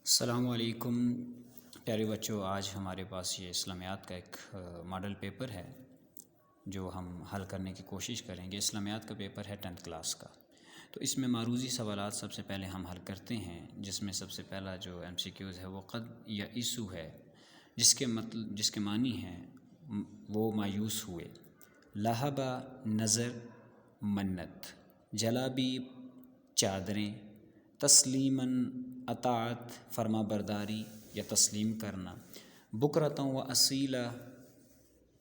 السلام علیکم پیارے بچوں، آج ہمارے پاس یہ اسلامیات کا ایک ماڈل پیپر ہے جو ہم حل کرنے کی کوشش کریں گے۔ اسلامیات کا پیپر ہے 10th کلاس کا، تو اس میں معروضی سوالات سب سے پہلے ہم حل کرتے ہیں، جس میں سب سے پہلا جو MCQs ہے وہ قد یا عیسو ہے، جس کے معنی ہیں وہ مایوس ہوئے، لہبہ نظر منت، جلابی چادریں، تسلیماً اطاعت فرما برداری یا تسلیم کرنا، بکرتوں و اصیلا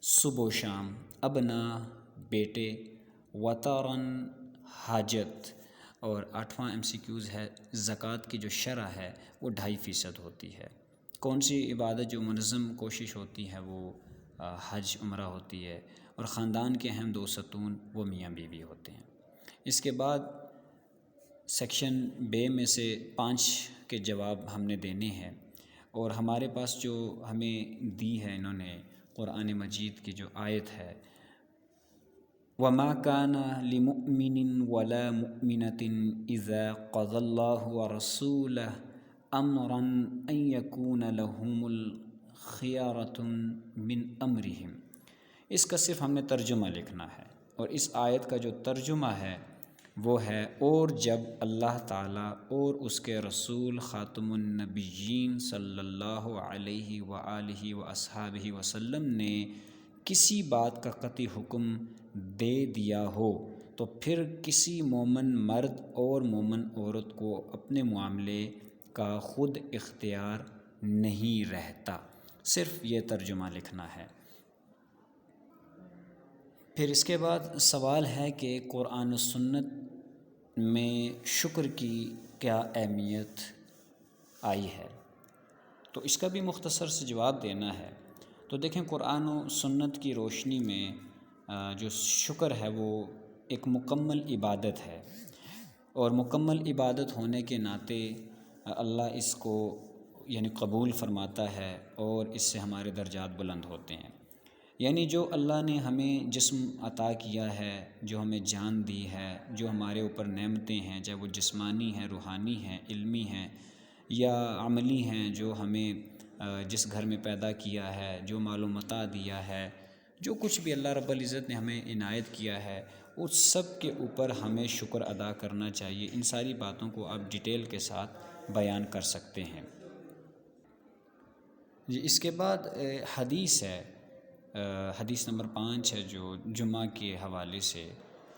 صبح و شام، ابنا بیٹے، وطارن حاجت، اور 8واں MCQs ہے زکوٰۃ کی جو شرح ہے وہ 2.5% ہوتی ہے۔ کون سی عبادت جو منظم کوشش ہوتی ہے وہ حج عمرہ ہوتی ہے، اور خاندان کے اہم 2 ستون وہ میاں بیوی ہوتے ہیں۔ اس کے بعد سیکشن بے میں سے 5 کے جواب ہم نے دینے ہیں، اور ہمارے پاس جو ہمیں دی ہے انہوں نے قرآن مجید کی جو آیت ہے، وَمَا كَانَ لِمُؤْمِنٍ وَلَا مُؤْمِنَةٍ إِذَا قَضَى اللَّهُ وَرَسُولُهُ أَمْرًا أَن يَكُونَ لَهُمُ الْخِيَرَةُ مِنْ أَمْرِهِمْ۔ اس کا صرف ہم نے ترجمہ لکھنا ہے، اور اس آیت کا جو ترجمہ ہے وہ ہے، اور جب اللہ تعالیٰ اور اس کے رسول خاتم النبیین صلی اللہ علیہ وآلہ وأصحابہ وسلم نے کسی بات کا قطعی حکم دے دیا ہو تو پھر کسی مومن مرد اور مومن عورت کو اپنے معاملے کا خود اختیار نہیں رہتا۔ صرف یہ ترجمہ لکھنا ہے۔ پھر اس کے بعد سوال ہے کہ قرآن و سنت میں شکر کی کیا اہمیت آئی ہے، تو اس کا بھی مختصر سے جواب دینا ہے۔ تو دیکھیں، قرآن و سنت کی روشنی میں جو شکر ہے وہ ایک مکمل عبادت ہے، اور مکمل عبادت ہونے کے ناطے اللہ اس کو یعنی قبول فرماتا ہے، اور اس سے ہمارے درجات بلند ہوتے ہیں۔ یعنی جو اللہ نے ہمیں جسم عطا کیا ہے، جو ہمیں جان دی ہے، جو ہمارے اوپر نعمتیں ہیں، چاہے وہ جسمانی ہیں، روحانی ہیں، علمی ہیں یا عملی ہیں، جو ہمیں جس گھر میں پیدا کیا ہے، جو مال و متاع دیا ہے، جو کچھ بھی اللہ رب العزت نے ہمیں عنایت کیا ہے، اس سب کے اوپر ہمیں شکر ادا کرنا چاہیے۔ ان ساری باتوں کو آپ ڈیٹیل کے ساتھ بیان کر سکتے ہیں۔ اس کے بعد حدیث ہے، حدیث نمبر 5 ہے جو جمعہ کے حوالے سے،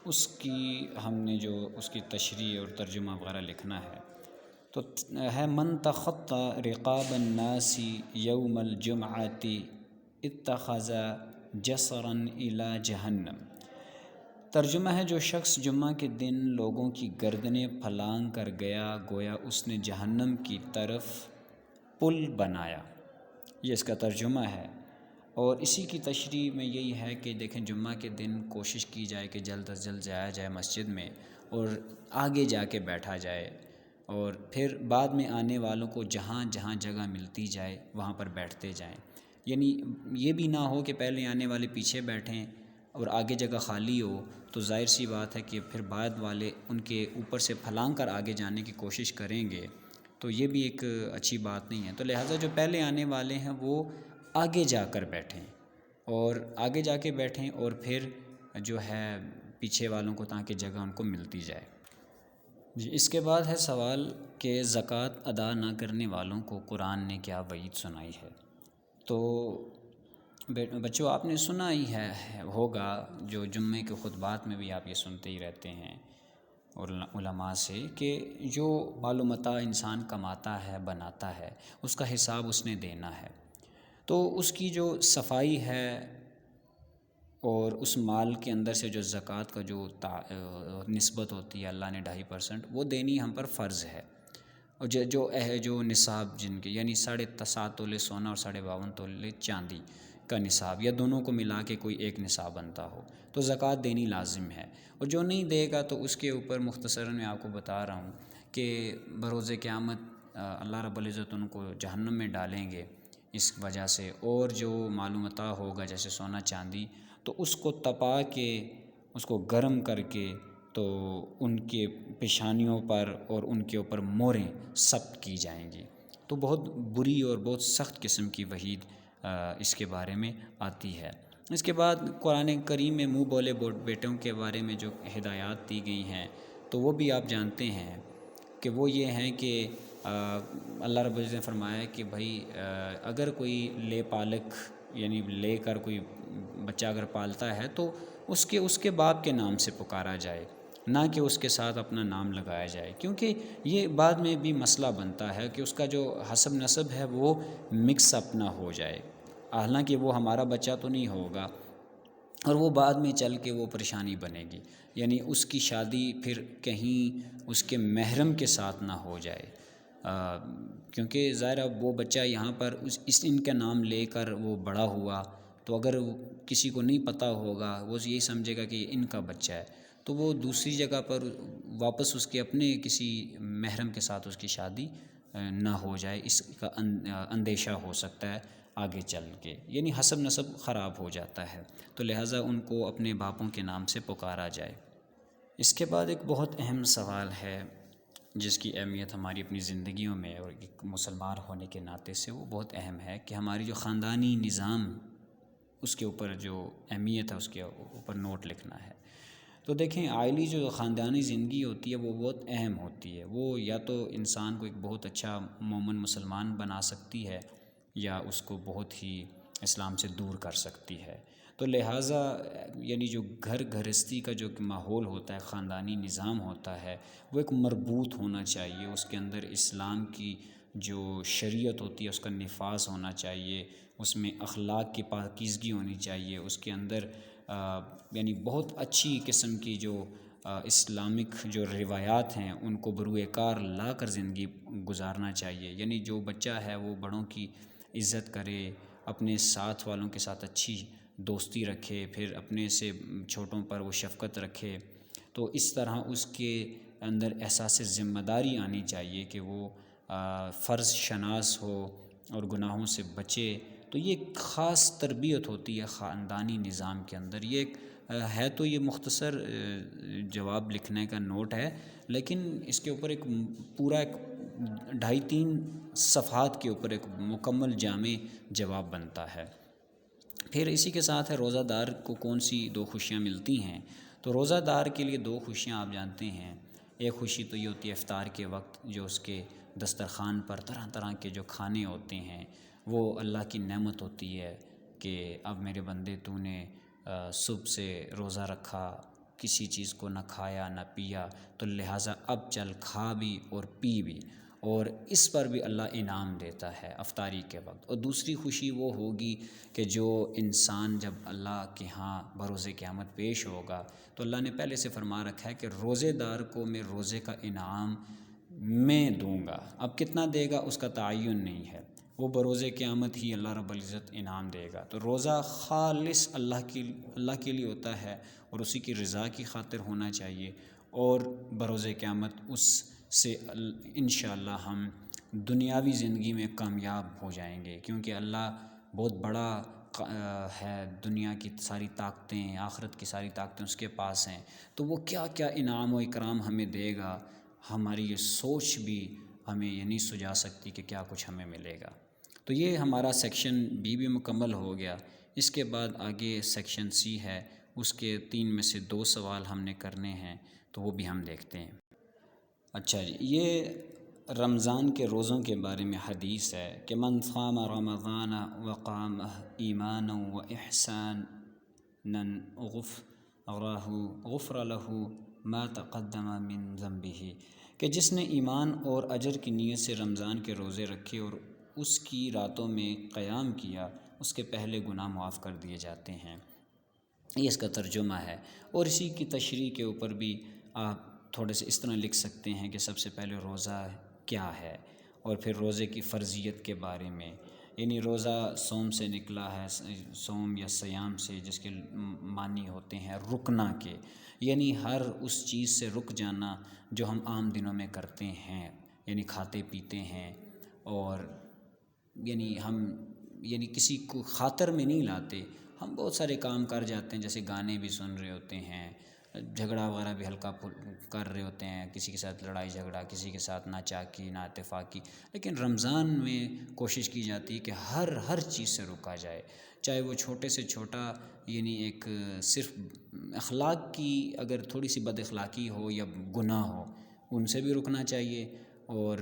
اس کی ہم نے جو اس کی تشریح اور ترجمہ وغیرہ لکھنا ہے، تو ہے من تخطى رقاب الناس یوم الجمعۃ اتخذ جسرا الی جہنم۔ ترجمہ ہے، جو شخص جمعہ کے دن لوگوں کی گردنیں پھلانگ کر گیا، گویا اس نے جہنم کی طرف پل بنایا۔ یہ اس کا ترجمہ ہے، اور اسی کی تشریح میں یہی ہے کہ دیکھیں، جمعہ کے دن کوشش کی جائے کہ جلد از جلد جایا جائے مسجد میں، اور آگے جا کے بیٹھا جائے، اور پھر بعد میں آنے والوں کو جہاں جہاں جگہ ملتی جائے وہاں پر بیٹھتے جائیں۔ یعنی یہ بھی نہ ہو کہ پہلے آنے والے پیچھے بیٹھیں اور آگے جگہ خالی ہو، تو ظاہر سی بات ہے کہ پھر بعد والے ان کے اوپر سے پھلانگ کر آگے جانے کی کوشش کریں گے، تو یہ بھی ایک اچھی بات نہیں ہے۔ تو لہٰذا جو پہلے آنے والے ہیں وہ آگے جا کر بیٹھیں، اور آگے جا کے بیٹھیں، اور پھر جو ہے پیچھے والوں کو تاکہ جگہ ان کو ملتی جائے۔ جی، اس کے بعد ہے سوال کہ زکوٰۃ ادا نہ کرنے والوں کو قرآن نے کیا وعید سنائی ہے۔ تو بچوں، آپ نے سنا ہی ہوگا، جو جمعے کے خطبات میں بھی آپ یہ سنتے ہی رہتے ہیں اور علماء سے، کہ جو مال و متاع انسان کماتا ہے، بناتا ہے، اس کا حساب اس نے دینا ہے۔ تو اس کی جو صفائی ہے اور اس مال کے اندر سے جو زکوٰۃ کا جو نسبت ہوتی ہے، اللہ نے 2.5% وہ دینی ہم پر فرض ہے۔ اور جو نصاب جن کے یعنی 7.5 تولے سونا اور 52.5 تولے چاندی کا نصاب، یا دونوں کو ملا کے کوئی ایک نصاب بنتا ہو، تو زکوٰۃ دینی لازم ہے۔ اور جو نہیں دے گا تو اس کے اوپر مختصراً میں آپ کو بتا رہا ہوں کہ بروز قیامت اللہ رب العزت ان کو جہنم میں ڈالیں گے اس وجہ سے، اور جو مال و متاع ہوگا جیسے سونا چاندی، تو اس کو تپا کے، اس کو گرم کر کے، تو ان کے پیشانیوں پر اور ان کے اوپر مہریں ثبت کی جائیں گی۔ تو بہت بری اور بہت سخت قسم کی وعید اس کے بارے میں آتی ہے۔ اس کے بعد قرآن کریم میں منہ بولے بیٹوں کے بارے میں جو ہدایات دی گئی ہیں تو وہ بھی آپ جانتے ہیں کہ وہ یہ ہیں کہ اللہ رب العزت نے فرمایا کہ بھائی اگر کوئی لے پالک یعنی لے کر کوئی بچہ اگر پالتا ہے تو اس کے باپ کے نام سے پکارا جائے، نہ کہ اس کے ساتھ اپنا نام لگایا جائے، کیونکہ یہ بعد میں بھی مسئلہ بنتا ہے کہ اس کا جو حسب نسب ہے وہ مکس اپ نہ ہو جائے، حالانکہ وہ ہمارا بچہ تو نہیں ہوگا اور وہ بعد میں چل کے وہ پریشانی بنے گی، یعنی اس کی شادی پھر کہیں اس کے محرم کے ساتھ نہ ہو جائے، کیونکہ ظاہر وہ بچہ یہاں پر ان کا نام لے کر وہ بڑا ہوا تو اگر کسی کو نہیں پتہ ہوگا وہ یہی سمجھے گا کہ یہ ان کا بچہ ہے، تو وہ دوسری جگہ پر واپس اس کے اپنے کسی محرم کے ساتھ اس کی شادی نہ ہو جائے، اس کا اندیشہ ہو سکتا ہے آگے چل کے، یعنی حسب نسب خراب ہو جاتا ہے، تو لہٰذا ان کو اپنے باپوں کے نام سے پکارا جائے۔ اس کے بعد ایک بہت اہم سوال ہے جس کی اہمیت ہماری اپنی زندگیوں میں اور ایک مسلمان ہونے کے ناطے سے وہ بہت اہم ہے کہ ہماری جو خاندانی نظام اس کے اوپر جو اہمیت ہے اس کے اوپر نوٹ لکھنا ہے۔ تو دیکھیں عائلی جو خاندانی زندگی ہوتی ہے وہ بہت اہم ہوتی ہے، وہ یا تو انسان کو ایک بہت اچھا مومن مسلمان بنا سکتی ہے یا اس کو بہت ہی اسلام سے دور کر سکتی ہے، تو لہٰذا یعنی جو گھر گھرستی کا جو ماحول ہوتا ہے، خاندانی نظام ہوتا ہے، وہ ایک مربوط ہونا چاہیے، اس کے اندر اسلام کی جو شریعت ہوتی ہے اس کا نفاذ ہونا چاہیے، اس میں اخلاق کی پاکیزگی ہونی چاہیے، اس کے اندر یعنی بہت اچھی قسم کی جو اسلامک جو روایات ہیں ان کو بروئے کار لا کر زندگی گزارنا چاہیے، یعنی جو بچہ ہے وہ بڑوں کی عزت کرے، اپنے ساتھ والوں کے ساتھ اچھی دوستی رکھے، پھر اپنے سے چھوٹوں پر وہ شفقت رکھے، تو اس طرح اس کے اندر احساس ذمہ داری آنی چاہیے کہ وہ فرض شناس ہو اور گناہوں سے بچے، تو یہ ایک خاص تربیت ہوتی ہے خاندانی نظام کے اندر۔ یہ ایک ہے تو یہ مختصر جواب لکھنے کا نوٹ ہے، لیکن اس کے اوپر ایک پورا ایک 2.5-3 صفحات کے اوپر ایک مکمل جامع جواب بنتا ہے۔ پھر اسی کے ساتھ ہے روزہ دار کو کون سی 2 خوشیاں ملتی ہیں، تو روزہ دار کے لیے 2 خوشیاں آپ جانتے ہیں، ایک خوشی تو یہ ہوتی ہے افطار کے وقت جو اس کے دسترخوان پر طرح طرح کے جو کھانے ہوتے ہیں، وہ اللہ کی نعمت ہوتی ہے کہ اب میرے بندے تو نے صبح سے روزہ رکھا، کسی چیز کو نہ کھایا نہ پیا، تو لہٰذا اب چل کھا بھی اور پی بھی، اور اس پر بھی اللہ انعام دیتا ہے افطاری کے وقت۔ اور دوسری خوشی وہ ہوگی کہ جو انسان جب اللہ کے ہاں بروز قیامت پیش ہوگا تو اللہ نے پہلے سے فرما رکھا ہے کہ روزے دار کو میں روزے کا انعام میں دوں گا، اب کتنا دے گا اس کا تعین نہیں ہے، وہ بروز قیامت ہی اللہ رب العزت انعام دے گا۔ تو روزہ خالص اللہ کے لیے ہوتا ہے اور اسی کی رضا کی خاطر ہونا چاہیے، اور بروز قیامت اس سے انشاءاللہ ہم دنیاوی زندگی میں کامیاب ہو جائیں گے، کیونکہ اللہ بہت بڑا ہے، دنیا کی ساری طاقتیں، آخرت کی ساری طاقتیں اس کے پاس ہیں، تو وہ کیا کیا انعام و اکرام ہمیں دے گا، ہماری یہ سوچ بھی ہمیں یہ نہیں سجا سکتی کہ کیا کچھ ہمیں ملے گا۔ تو یہ ہمارا سیکشن بی بھی مکمل ہو گیا۔ اس کے بعد آگے سیکشن سی ہے، اس کے 3 میں سے 2 سوال ہم نے کرنے ہیں، تو وہ بھی ہم دیکھتے ہیں۔ اچھا جی، یہ رمضان کے روزوں کے بارے میں حدیث ہے کہ من صام رمضان وقام ایمانا و احسانا غفر له ما تقدم من ذنبه، کہ جس نے ایمان اور اجر کی نیت سے رمضان کے روزے رکھے اور اس کی راتوں میں قیام کیا، اس کے پہلے گناہ معاف کر دیے جاتے ہیں، یہ اس کا ترجمہ ہے۔ اور اسی کی تشریح کے اوپر بھی آپ تھوڑے سے اس طرح لکھ سکتے ہیں کہ سب سے پہلے روزہ کیا ہے، اور پھر روزے کی فرضیت کے بارے میں، یعنی روزہ صوم سے نکلا ہے، صوم یا صیام سے، جس کے معنی ہوتے ہیں رکنا کے، یعنی ہر اس چیز سے رک جانا جو ہم عام دنوں میں کرتے ہیں، یعنی کھاتے پیتے ہیں، اور یعنی کسی کو خاطر میں نہیں لاتے، ہم بہت سارے کام کر جاتے ہیں، جیسے گانے بھی سن رہے ہوتے ہیں، جھگڑا وغیرہ بھی ہلکا کر رہے ہوتے ہیں، کسی کے ساتھ لڑائی جھگڑا، کسی کے ساتھ ناچاکی نا اتفاقی. لیکن رمضان میں کوشش کی جاتی ہے کہ ہر چیز سے روکا جائے، چاہے وہ چھوٹے سے چھوٹا یعنی ایک صرف اخلاق کی اگر تھوڑی سی بد اخلاقی ہو یا گناہ ہو ان سے بھی رکنا چاہیے، اور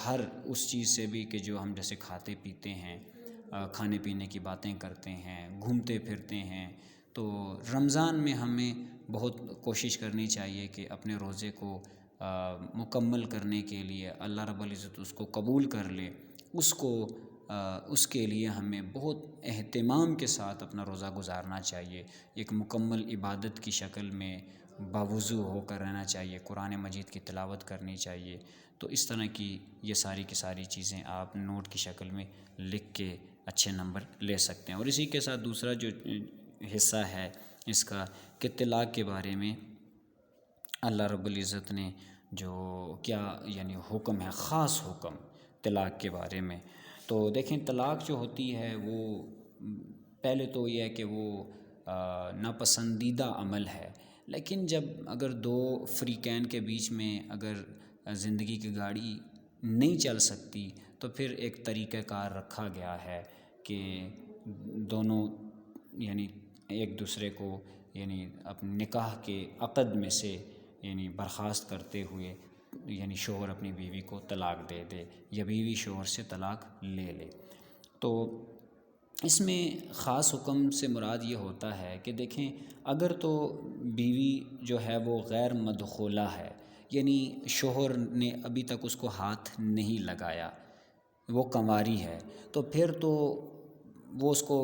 ہر اس چیز سے بھی کہ جو ہم جیسے کھاتے پیتے ہیں، کھانے پینے کی باتیں کرتے ہیں، گھومتے پھرتے ہیں. تو رمضان میں ہمیں بہت کوشش کرنی چاہیے کہ اپنے روزے کو مکمل کرنے کے لیے اللہ رب العزت اس کو قبول کر لے، اس کے لیے ہمیں بہت اہتمام کے ساتھ اپنا روزہ گزارنا چاہیے. ایک مکمل عبادت کی شکل میں باوضو ہو کر رہنا چاہیے، قرآن مجید کی تلاوت کرنی چاہیے. تو اس طرح کی یہ ساری کی ساری چیزیں آپ نوٹ کی شکل میں لکھ کے اچھے نمبر لے سکتے ہیں. اور اسی کے ساتھ دوسرا جو حصہ ہے اس کا کہ طلاق کے بارے میں اللہ رب العزت نے جو کیا یعنی حکم ہے، خاص حکم طلاق کے بارے میں. تو دیکھیں طلاق جو ہوتی ہے وہ پہلے تو یہ ہے کہ وہ ناپسندیدہ عمل ہے، لیکن جب اگر دو فریقین کے بیچ میں اگر زندگی کی گاڑی نہیں چل سکتی تو پھر ایک طریقہ کار رکھا گیا ہے کہ دونوں یعنی ایک دوسرے کو یعنی اپنے نکاح کے عقد میں سے یعنی برخاست کرتے ہوئے یعنی شوہر اپنی بیوی کو طلاق دے دے یا بیوی شوہر سے طلاق لے لے. تو اس میں خاص حکم سے مراد یہ ہوتا ہے کہ دیکھیں اگر تو بیوی جو ہے وہ غیر مدخولہ ہے، یعنی شوہر نے ابھی تک اس کو ہاتھ نہیں لگایا، وہ کنواری ہے، تو پھر تو وہ اس کو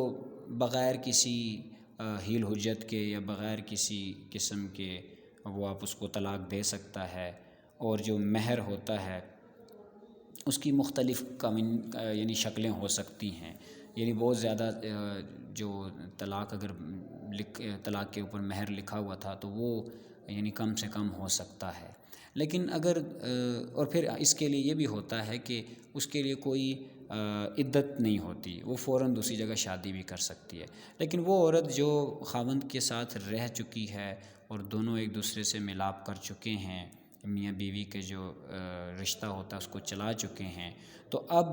بغیر کسی حیل حجت کے یا بغیر کسی قسم کے وہ آپ اس کو طلاق دے سکتا ہے. اور جو مہر ہوتا ہے اس کی مختلف یعنی شکلیں ہو سکتی ہیں، یعنی بہت زیادہ جو طلاق اگر طلاق کے اوپر مہر لکھا ہوا تھا تو وہ یعنی کم سے کم ہو سکتا ہے. لیکن اگر اور پھر اس کے لیے یہ بھی ہوتا ہے کہ اس کے لیے کوئی عدت نہیں ہوتی، وہ فوراً دوسری جگہ شادی بھی کر سکتی ہے. لیکن وہ عورت جو خاوند کے ساتھ رہ چکی ہے اور دونوں ایک دوسرے سے ملاپ کر چکے ہیں، میاں بیوی کے جو رشتہ ہوتا ہے اس کو چلا چکے ہیں، تو اب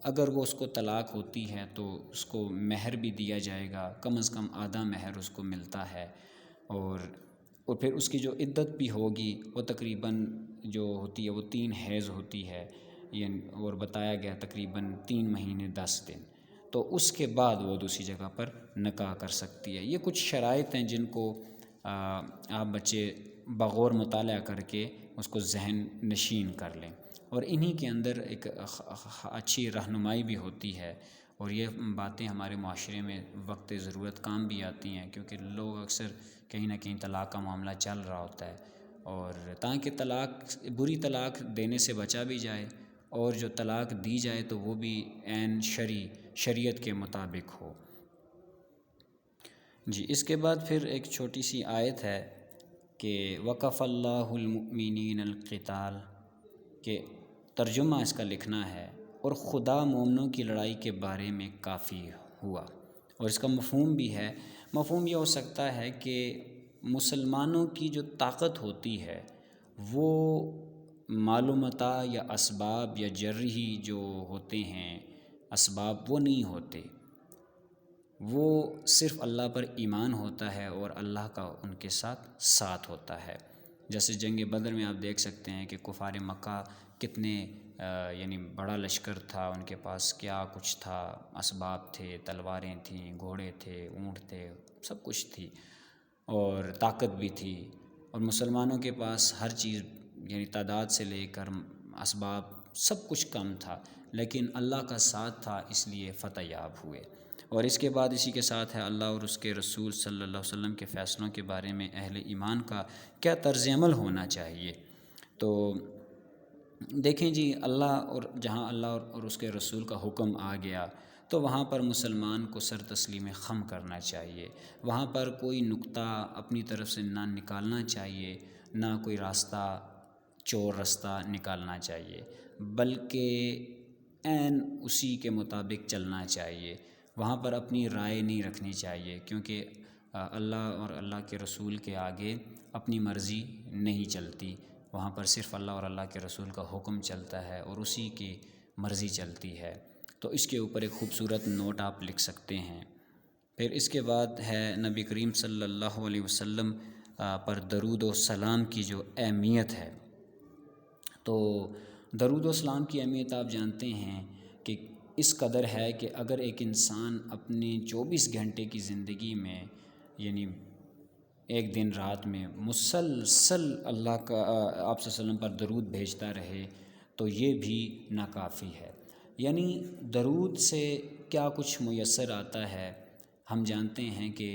اگر وہ اس کو طلاق ہوتی ہے تو اس کو مہر بھی دیا جائے گا، کم از کم آدھا مہر اس کو ملتا ہے. اور پھر اس کی جو عدت بھی ہوگی وہ تقریباً جو ہوتی ہے وہ 3 حیض ہوتی ہے، اور بتایا گیا تقریباً 3 مہینے 10 دن. تو اس کے بعد وہ دوسری جگہ پر نکاح کر سکتی ہے. یہ کچھ شرائط ہیں جن کو آپ بچے بغور مطالعہ کر کے اس کو ذہن نشین کر لیں، اور انہی کے اندر ایک اچھی رہنمائی بھی ہوتی ہے. اور یہ باتیں ہمارے معاشرے میں وقت ضرورت کام بھی آتی ہیں، کیونکہ لوگ اکثر کہیں نہ کہیں طلاق کا معاملہ چل رہا ہوتا ہے، اور تاکہ بری طلاق دینے سے بچا بھی جائے، اور جو طلاق دی جائے تو وہ بھی عین شریعت کے مطابق ہو. جی اس کے بعد پھر ایک چھوٹی سی آیت ہے کہ وَكَفَى اللَّهُ الْمُؤْمِنِينَ الْقِتَالَ، کہ ترجمہ اس کا لکھنا ہے اور خدا مومنوں کی لڑائی کے بارے میں کافی ہوا. اور اس کا مفہوم بھی ہے، مفہوم یہ ہو سکتا ہے کہ مسلمانوں کی جو طاقت ہوتی ہے وہ معلومتا یا اسباب یا جرحی جو ہوتے ہیں اسباب وہ نہیں ہوتے، وہ صرف اللہ پر ایمان ہوتا ہے اور اللہ کا ان کے ساتھ ہوتا ہے. جیسے جنگ بدر میں آپ دیکھ سکتے ہیں کہ کفار مکہ کتنے یعنی بڑا لشکر تھا، ان کے پاس کیا کچھ تھا، اسباب تھے، تلواریں تھیں، گھوڑے تھے، اونٹ تھے، سب کچھ تھی اور طاقت بھی تھی. اور مسلمانوں کے پاس ہر چیز یعنی تعداد سے لے کر اسباب سب کچھ کم تھا، لیکن اللہ کا ساتھ تھا، اس لیے فتح یاب ہوئے. اور اس کے بعد اسی کے ساتھ ہے اللہ اور اس کے رسول صلی اللہ علیہ وسلم کے فیصلوں کے بارے میں اہل ایمان کا کیا طرز عمل ہونا چاہیے. تو دیکھیں جی جہاں اللہ اور اس کے رسول کا حکم آ گیا تو وہاں پر مسلمان کو سر تسلیم خم کرنا چاہیے، وہاں پر کوئی نقطہ اپنی طرف سے نہ نکالنا چاہیے، نہ کوئی راستہ چور راستہ نکالنا چاہیے، بلکہ عین اسی کے مطابق چلنا چاہیے. وہاں پر اپنی رائے نہیں رکھنی چاہیے، کیونکہ اللہ اور اللہ کے رسول کے آگے اپنی مرضی نہیں چلتی، وہاں پر صرف اللہ اور اللہ کے رسول کا حکم چلتا ہے اور اسی کی مرضی چلتی ہے۔ تو اس کے اوپر ایک خوبصورت نوٹ آپ لکھ سکتے ہیں۔ پھر اس کے بعد ہے نبی کریم صلی اللہ علیہ وسلم پر درود و سلام کی جو اہمیت ہے۔ تو درود و سلام کی اہمیت آپ جانتے ہیں کہ اس قدر ہے کہ اگر ایک انسان اپنے 24 گھنٹے کی زندگی میں یعنی ایک دن رات میں مسلسل اللہ کا آپ صلی اللہ علیہ وسلم پر درود بھیجتا رہے تو یہ بھی ناکافی ہے۔ یعنی درود سے کیا کچھ میسر آتا ہے، ہم جانتے ہیں کہ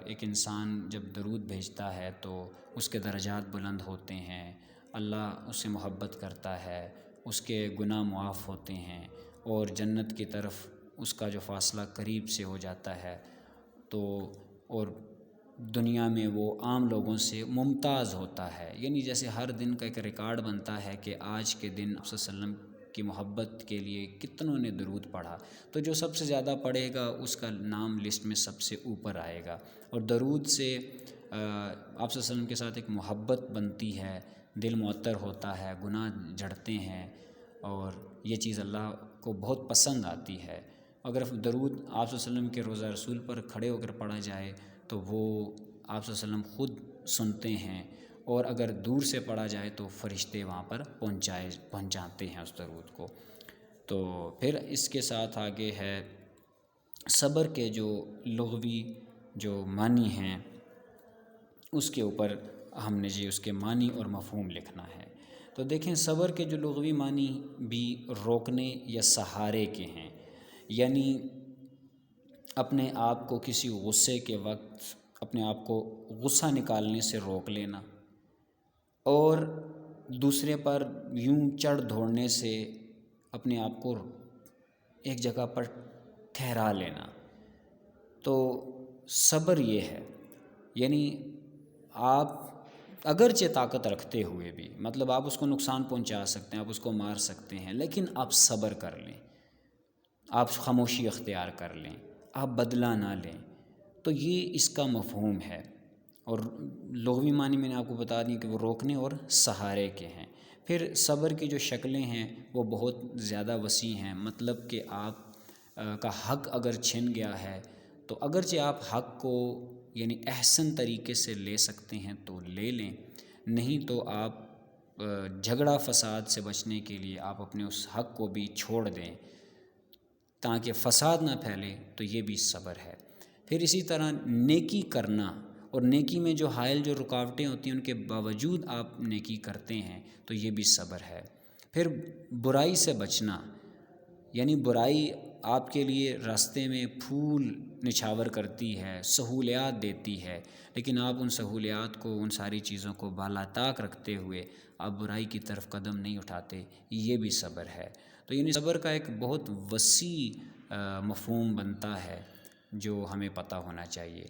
ایک انسان جب درود بھیجتا ہے تو اس کے درجات بلند ہوتے ہیں، اللہ اس سے محبت کرتا ہے، اس کے گناہ معاف ہوتے ہیں اور جنت کی طرف اس کا جو فاصلہ قریب سے ہو جاتا ہے، تو اور دنیا میں وہ عام لوگوں سے ممتاز ہوتا ہے۔ یعنی جیسے ہر دن کا ایک ریکارڈ بنتا ہے کہ آج کے دن آپ صلی اللہ علیہ وسلم کی محبت کے لیے کتنوں نے درود پڑھا، تو جو سب سے زیادہ پڑھے گا اس کا نام لسٹ میں سب سے اوپر آئے گا۔ اور درود سے آپ صلی اللہ علیہ وسلم کے ساتھ ایک محبت بنتی ہے، دل معطر ہوتا ہے، گناہ جھڑتے ہیں اور یہ چیز اللہ کو بہت پسند آتی ہے۔ اگر درود آپ صلی اللہ علیہ وسلم کے روضہ رسول پر کھڑے ہو کر پڑھا جائے تو وہ آپ صلی اللہ علیہ وسلم خود سنتے ہیں، اور اگر دور سے پڑھا جائے تو فرشتے وہاں پر پہنچاتے ہیں اس درود کو۔ تو پھر اس کے ساتھ آگے ہے صبر کے جو لغوی جو معنی ہیں اس کے اوپر ہم نے اس کے معنی اور مفہوم لکھنا ہے۔ تو دیکھیں صبر کے جو لغوی معنی بھی روکنے یا سہارے کے ہیں، یعنی اپنے آپ کو کسی غصے کے وقت اپنے آپ کو غصہ نکالنے سے روک لینا اور دوسرے پر یوں چڑھ دوڑنے سے اپنے آپ کو ایک جگہ پر ٹھہرا لینا۔ تو صبر یہ ہے، یعنی آپ اگرچہ طاقت رکھتے ہوئے بھی، مطلب آپ اس کو نقصان پہنچا سکتے ہیں، آپ اس کو مار سکتے ہیں، لیکن آپ صبر کر لیں، آپ خاموشی اختیار کر لیں، آپ بدلہ نہ لیں۔ تو یہ اس کا مفہوم ہے۔ اور لغوی معنی میں نے آپ کو بتا دی کہ وہ روکنے اور سہارے کے ہیں۔ پھر صبر کی جو شکلیں ہیں وہ بہت زیادہ وسیع ہیں، مطلب کہ آپ کا حق اگر چھن گیا ہے تو اگرچہ آپ حق کو یعنی احسن طریقے سے لے سکتے ہیں تو لے لیں، نہیں تو آپ جھگڑا فساد سے بچنے کے لیے آپ اپنے اس حق کو بھی چھوڑ دیں تاکہ فساد نہ پھیلے، تو یہ بھی صبر ہے۔ پھر اسی طرح نیکی کرنا، اور نیکی میں جو حائل جو رکاوٹیں ہوتی ہیں ان کے باوجود آپ نیکی کرتے ہیں تو یہ بھی صبر ہے۔ پھر برائی سے بچنا، یعنی برائی آپ کے لیے راستے میں پھول نچھاور کرتی ہے، سہولیات دیتی ہے، لیکن آپ ان سہولیات کو، ان ساری چیزوں کو بالا طاق رکھتے ہوئے آپ برائی کی طرف قدم نہیں اٹھاتے، یہ بھی صبر ہے۔ تو یعنی صبر کا ایک بہت وسیع مفہوم بنتا ہے جو ہمیں پتہ ہونا چاہیے۔